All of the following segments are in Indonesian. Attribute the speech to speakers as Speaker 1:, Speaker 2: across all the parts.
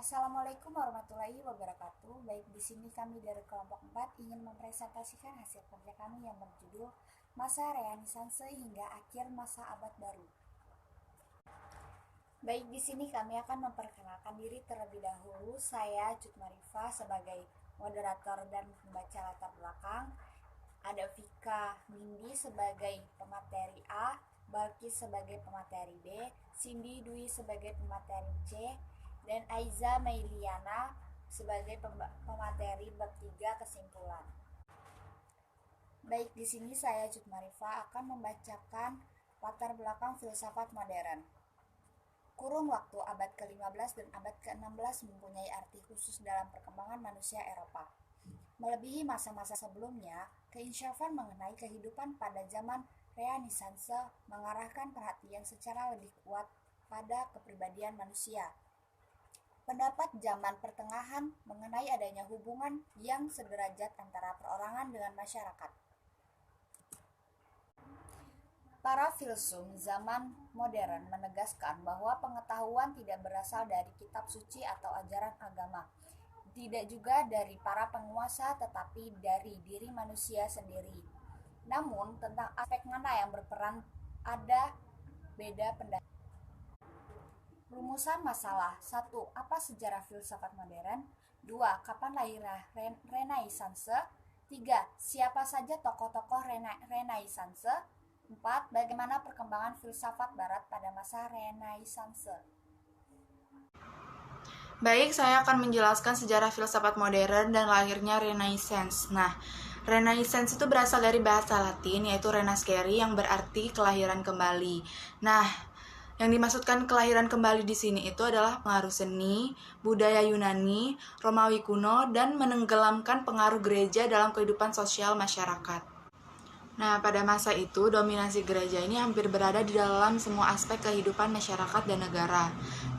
Speaker 1: Assalamualaikum warahmatullahi wabarakatuh. Baik, di sini kami dari kelompok 4 ingin mempresentasikan hasil kerja kami yang berjudul Masa Renaissance hingga akhir masa abad baru. Baik, di sini kami akan memperkenalkan diri terlebih dahulu. Saya Cut Marifa sebagai moderator dan pembaca latar belakang. Ada Vika Nindi sebagai pemateri A, Balkis sebagai pemateri B, Cindy Dwi sebagai pemateri C, dan Aiza Meiliana sebagai pemateri bab 3 kesimpulan. Baik, di sini saya Cut Marifa akan membacakan latar belakang filsafat modern. Kurun waktu abad ke-15 dan abad ke-16 mempunyai arti khusus dalam perkembangan manusia Eropa. Melebihi masa-masa sebelumnya, keinsyafan mengenai kehidupan pada zaman Renaissance mengarahkan perhatian secara lebih kuat pada kepribadian manusia. Pendapat zaman pertengahan mengenai adanya hubungan yang sederajat antara perorangan dengan masyarakat. Para filsuf zaman modern menegaskan bahwa pengetahuan tidak berasal dari kitab suci atau ajaran agama, tidak juga dari para penguasa, tetapi dari diri manusia sendiri. Namun, tentang aspek mana yang berperan ada beda pendapat. Rumusan masalah: 1. Apa sejarah filsafat modern? 2. Kapan lahirnya Renaissance? 3. Siapa saja tokoh-tokoh Renaissance? 4. Bagaimana perkembangan filsafat barat pada masa Renaissance?
Speaker 2: Baik, saya akan menjelaskan sejarah filsafat modern dan lahirnya Renaissance. Nah, Renaissance itu berasal dari bahasa Latin, yaitu renascere, yang berarti kelahiran kembali. Nah, yang dimaksudkan kelahiran kembali di sini itu adalah pengaruh seni, budaya Yunani, Romawi kuno, dan menenggelamkan pengaruh gereja dalam kehidupan sosial masyarakat. Nah, pada masa itu, dominasi gereja ini hampir berada di dalam semua aspek kehidupan masyarakat dan negara.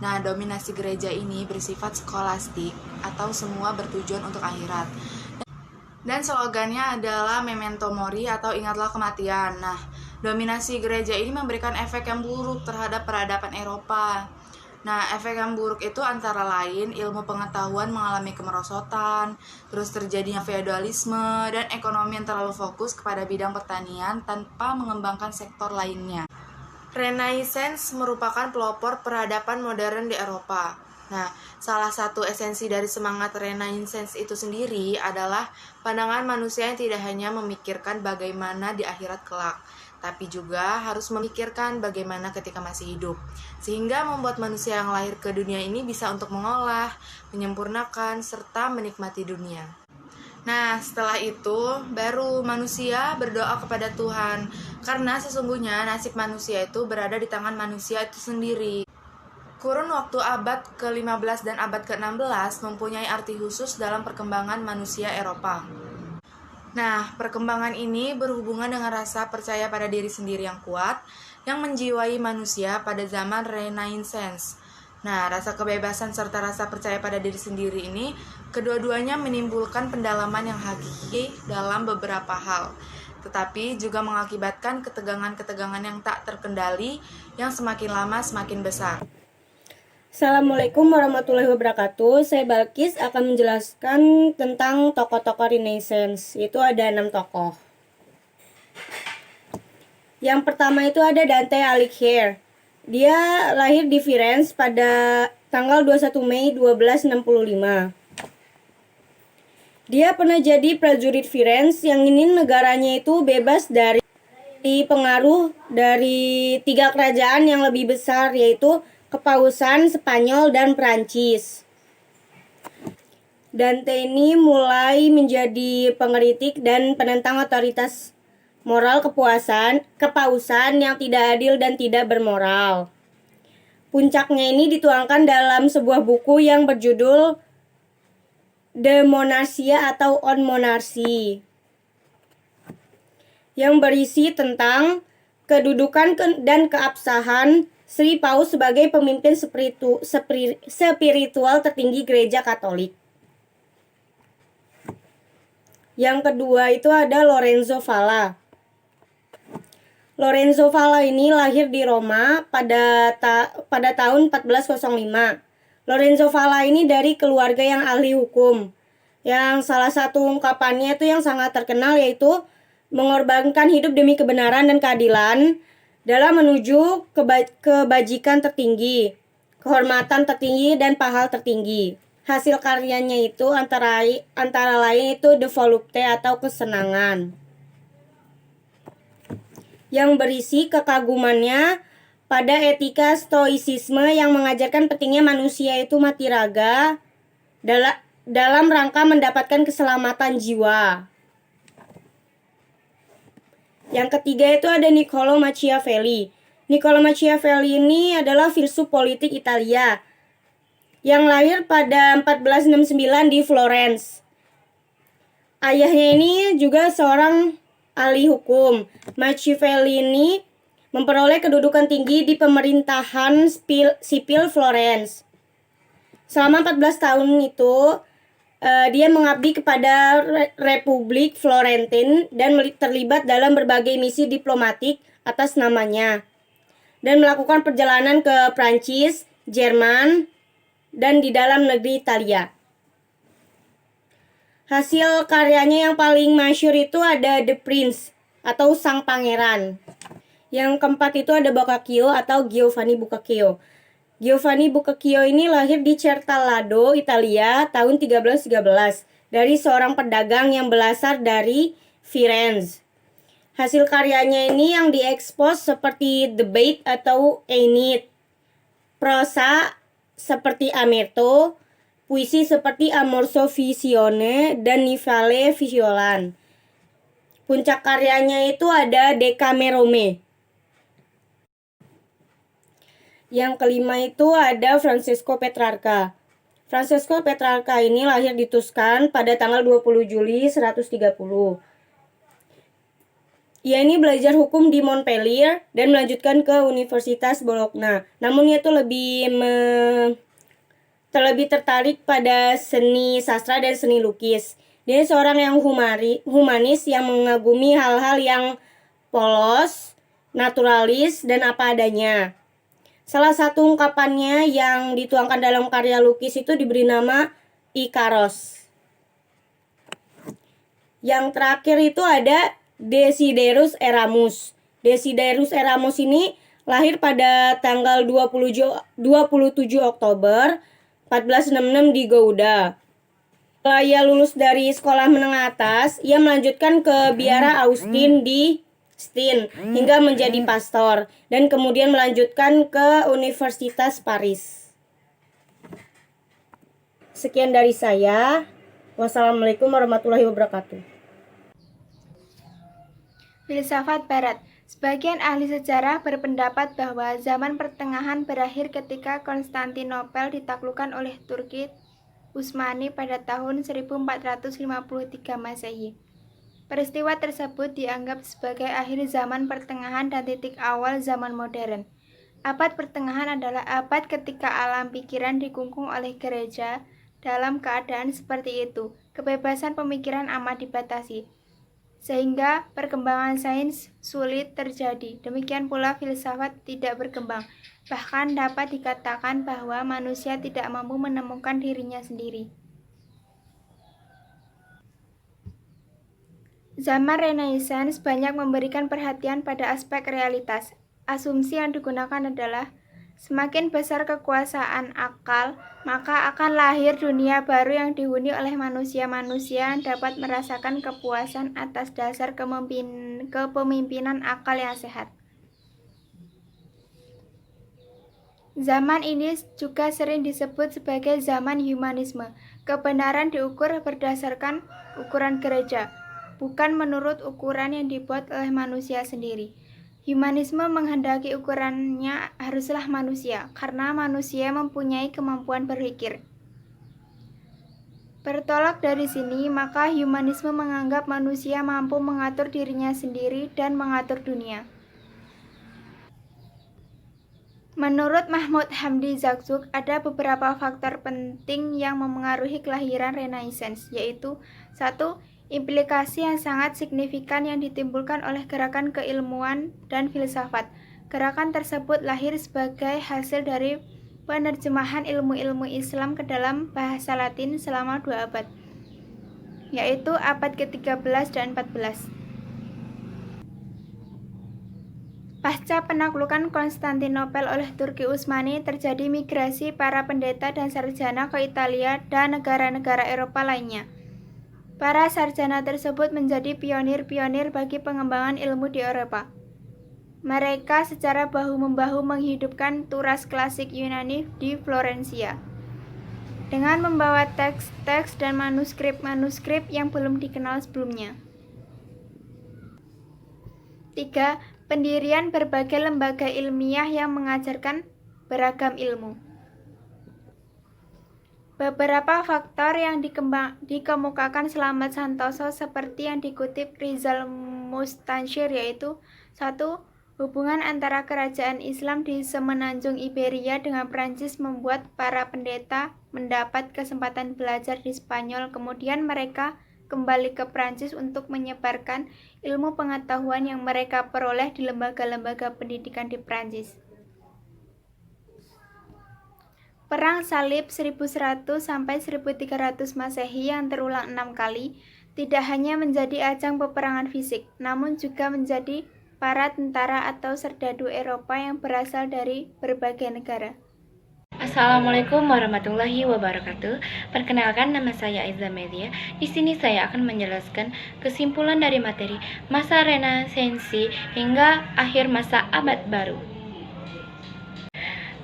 Speaker 2: Nah, dominasi gereja ini bersifat skolastik atau semua bertujuan untuk akhirat. Dan slogannya adalah Memento Mori atau ingatlah kematian. Nah, dominasi gereja ini memberikan efek yang buruk terhadap peradaban Eropa. Nah, efek yang buruk itu antara lain ilmu pengetahuan mengalami kemerosotan, terus terjadinya feodalisme, dan ekonomi yang terlalu fokus kepada bidang pertanian tanpa mengembangkan sektor lainnya. Renaissance merupakan pelopor peradaban modern di Eropa. Nah, salah satu esensi dari semangat Renaissance itu sendiri adalah pandangan manusia yang tidak hanya memikirkan bagaimana di akhirat kelak, tapi juga harus memikirkan bagaimana ketika masih hidup, sehingga membuat manusia yang lahir ke dunia ini bisa untuk mengolah, menyempurnakan, serta menikmati dunia. Nah, setelah itu, baru manusia berdoa kepada Tuhan, karena sesungguhnya nasib manusia itu berada di tangan manusia itu sendiri. Kurun waktu abad ke-15 dan abad ke-16 mempunyai arti khusus dalam perkembangan manusia Eropa. Nah, perkembangan ini berhubungan dengan rasa percaya pada diri sendiri yang kuat yang menjiwai manusia pada zaman Renaissance. Nah, rasa kebebasan serta rasa percaya pada diri sendiri ini kedua-duanya menimbulkan pendalaman yang hakiki dalam beberapa hal, tetapi juga mengakibatkan ketegangan-ketegangan yang tak terkendali yang semakin lama semakin besar.
Speaker 3: Assalamualaikum warahmatullahi wabarakatuh. Saya Balkis akan menjelaskan tentang tokoh-tokoh Renaissance. Itu ada 6 tokoh. Yang pertama itu ada Dante Alighieri. Dia lahir di Firenze pada tanggal 21 Mei 1265. Dia pernah jadi prajurit Firenze yang ingin negaranya itu bebas dari pengaruh dari 3 kerajaan yang lebih besar, yaitu Kepausan, Spanyol, dan Prancis. Dante ini mulai menjadi pengkritik dan penentang otoritas moral kepausan yang tidak adil dan tidak bermoral. Puncaknya ini dituangkan dalam sebuah buku yang berjudul De Monarchia atau On Monarchy, yang berisi tentang kedudukan dan keabsahan Sri Paus sebagai pemimpin spiritual tertinggi Gereja Katolik. Yang kedua itu ada Lorenzo Valla. Lorenzo Valla ini lahir di Roma pada tahun 1405. Lorenzo Valla ini dari keluarga yang ahli hukum. Yang salah satu ungkapannya itu yang sangat terkenal yaitu mengorbankan hidup demi kebenaran dan keadilan dalam menuju kebajikan tertinggi, kehormatan tertinggi, dan pahala tertinggi. Hasil karyanya itu antara lain itu De Volupte atau kesenangan, yang berisi kekagumannya pada etika stoicisme yang mengajarkan pentingnya manusia itu mati raga dalam rangka mendapatkan keselamatan jiwa. Yang ketiga itu ada Niccolo Machiavelli. Niccolo Machiavelli ini adalah filsuf politik Italia yang lahir pada 1469 di Florence. Ayahnya ini juga seorang ahli hukum. Machiavelli ini memperoleh kedudukan tinggi di pemerintahan sipil Florence. Selama 14 tahun itu, dia mengabdi kepada Republik Florentin dan terlibat dalam berbagai misi diplomatik atas namanya, dan melakukan perjalanan ke Prancis, Jerman, dan di dalam negeri Italia. Hasil karyanya yang paling masyhur itu ada The Prince atau Sang Pangeran. Yang keempat itu ada Boccaccio atau Giovanni Boccaccio. Giovanni Boccaccio ini lahir di Certalado, Italia tahun 1313 dari seorang pedagang yang berasal dari Firenze. Hasil karyanya ini yang diekspos seperti The Bait atau Aeneid, prosa seperti Amerto, puisi seperti Amorso Visione dan Nivale Violan. Puncak karyanya itu ada Decamerone. Yang kelima itu ada Francesco Petrarca. Francesco Petrarca ini lahir di Tuscan pada tanggal 20 Juli 130. Ia ini belajar hukum di Montpellier dan melanjutkan ke Universitas Bologna. Namun ia tuh terlebih tertarik pada seni sastra dan seni lukis. Dia seorang yang humanis yang mengagumi hal-hal yang polos, naturalis, dan apa adanya. Salah satu ungkapannya yang dituangkan dalam karya lukis itu diberi nama Ikaros. Yang terakhir itu ada Desiderius Eramus. Desiderius Eramus ini lahir pada tanggal 27 Oktober 1466 di Gouda. Setelah ia lulus dari sekolah menengah atas, ia melanjutkan ke Biara Austin di Stin hingga menjadi pastor dan kemudian melanjutkan ke Universitas Paris. Sekian dari saya. Wassalamualaikum warahmatullahi wabarakatuh.
Speaker 4: Filsafat Barat. Sebagian ahli sejarah berpendapat bahwa zaman pertengahan berakhir ketika Konstantinopel ditaklukkan oleh Turki Utsmani pada tahun 1453 Masehi. Peristiwa tersebut dianggap sebagai akhir zaman pertengahan dan titik awal zaman modern. Abad pertengahan adalah abad ketika alam pikiran dikungkung oleh gereja. Dalam keadaan seperti itu, kebebasan pemikiran amat dibatasi, sehingga perkembangan sains sulit terjadi. Demikian pula filsafat tidak berkembang. Bahkan dapat dikatakan bahwa manusia tidak mampu menemukan dirinya sendiri. Zaman Renaissance banyak memberikan perhatian pada aspek realitas. Asumsi yang digunakan adalah semakin besar kekuasaan akal, maka akan lahir dunia baru yang dihuni oleh manusia-manusia yang dapat merasakan kepuasan atas dasar kepemimpinan akal yang sehat. Zaman ini juga sering disebut sebagai zaman humanisme. Kebenaran diukur berdasarkan ukuran gereja, bukan menurut ukuran yang dibuat oleh manusia sendiri. Humanisme menghendaki ukurannya haruslah manusia, karena manusia mempunyai kemampuan berpikir. Bertolak dari sini, maka humanisme menganggap manusia mampu mengatur dirinya sendiri dan mengatur dunia. Menurut Mahmud Hamdi Zakzuk, ada beberapa faktor penting yang memengaruhi kelahiran Renaissance, yaitu 1. Implikasi yang sangat signifikan yang ditimbulkan oleh gerakan keilmuan dan filsafat. Gerakan tersebut lahir sebagai hasil dari penerjemahan ilmu-ilmu Islam ke dalam bahasa Latin selama 2 abad, yaitu abad ke-13 dan 14. Pasca penaklukan Konstantinopel oleh Turki Utsmani, terjadi migrasi para pendeta dan sarjana ke Italia dan negara-negara Eropa lainnya. Para sarjana tersebut menjadi pionir-pionir bagi pengembangan ilmu di Eropa. Mereka secara bahu-membahu menghidupkan turas klasik Yunani di Florencia dengan membawa teks-teks dan manuskrip-manuskrip yang belum dikenal sebelumnya. 3. Pendirian berbagai lembaga ilmiah yang mengajarkan beragam ilmu. Beberapa faktor yang dikemukakan Slamet Santoso seperti yang dikutip Rizal Mustansyir yaitu 1. Hubungan antara kerajaan Islam di semenanjung Iberia dengan Prancis membuat para pendeta mendapat kesempatan belajar di Spanyol, kemudian mereka kembali ke Prancis untuk menyebarkan ilmu pengetahuan yang mereka peroleh di lembaga-lembaga pendidikan di Prancis. Perang Salib 1100 sampai 1300 Masehi yang terulang 6 kali tidak hanya menjadi ajang peperangan fisik, namun juga menjadi para tentara atau serdadu Eropa yang berasal dari berbagai negara.
Speaker 5: Assalamualaikum warahmatullahi wabarakatuh. Perkenalkan, nama saya Aiza Media. Di sini saya akan menjelaskan kesimpulan dari materi masa Renasensi hingga akhir masa Abad Baru.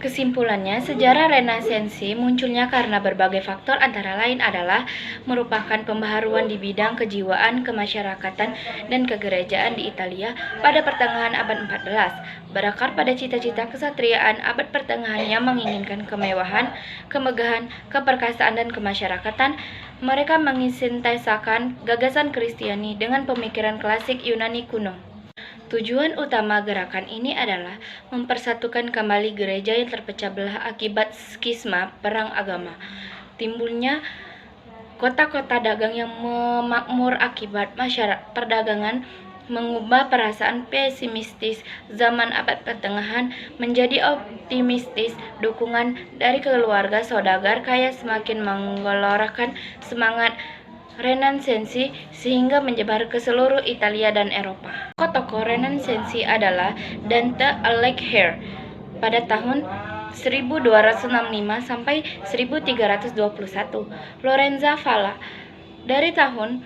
Speaker 5: Kesimpulannya, sejarah Renasensi munculnya karena berbagai faktor antara lain adalah merupakan pembaharuan di bidang kejiwaan, kemasyarakatan, dan kegerejaan di Italia pada pertengahan abad 14, berakar pada cita-cita kesatriaan abad pertengahan yang menginginkan kemewahan, kemegahan, keperkasaan, dan kemasyarakatan. Mereka menginsintesakan gagasan Kristiani dengan pemikiran klasik Yunani kuno. Tujuan utama gerakan ini adalah mempersatukan kembali gereja yang terpecah belah akibat skisma perang agama. Timbulnya kota-kota dagang yang memakmur akibat masyarakat perdagangan mengubah perasaan pesimistis zaman abad pertengahan menjadi optimistis. Dukungan dari keluarga saudagar kaya semakin menggelorakan semangat Renasensi sehingga menyebar ke seluruh Italia dan Eropa. Tokoh Renasensi adalah Dante Alighieri pada tahun 1265 sampai 1321, Lorenzo Valla dari tahun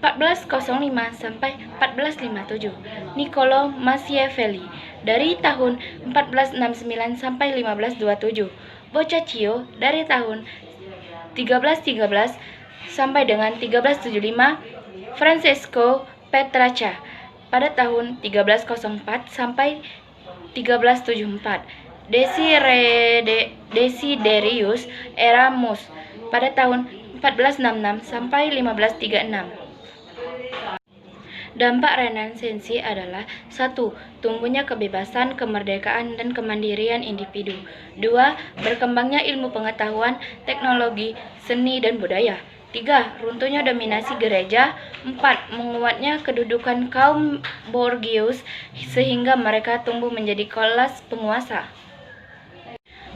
Speaker 5: 1405 sampai 1457, Niccolo Machiavelli dari tahun 1469 sampai 1527, Boccaccio dari tahun 1313 sampai dengan 1375, Francesco Petrarca pada tahun 1304 sampai 1374, Desiderius Erasmus pada tahun 1466 sampai 1536. Dampak Renasensi adalah 1. Tumbuhnya kebebasan, kemerdekaan, dan kemandirian individu. 2. Berkembangnya ilmu pengetahuan, teknologi, seni, dan budaya. 3. Runtuhnya dominasi gereja. 4. Menguatnya kedudukan kaum Borgius sehingga mereka tumbuh menjadi kelas penguasa.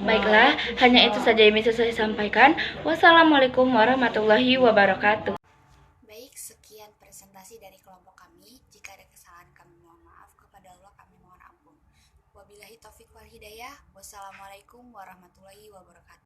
Speaker 5: Baiklah, hanya itu saja yang bisa saya sampaikan. Wassalamualaikum warahmatullahi wabarakatuh.
Speaker 1: Baik, sekian presentasi dari kelompok kami. Jika ada kesalahan kami mohon maaf, kepada Allah kami mohon ampun. Wabillahi taufiq wal hidayah. Wassalamualaikum warahmatullahi wabarakatuh.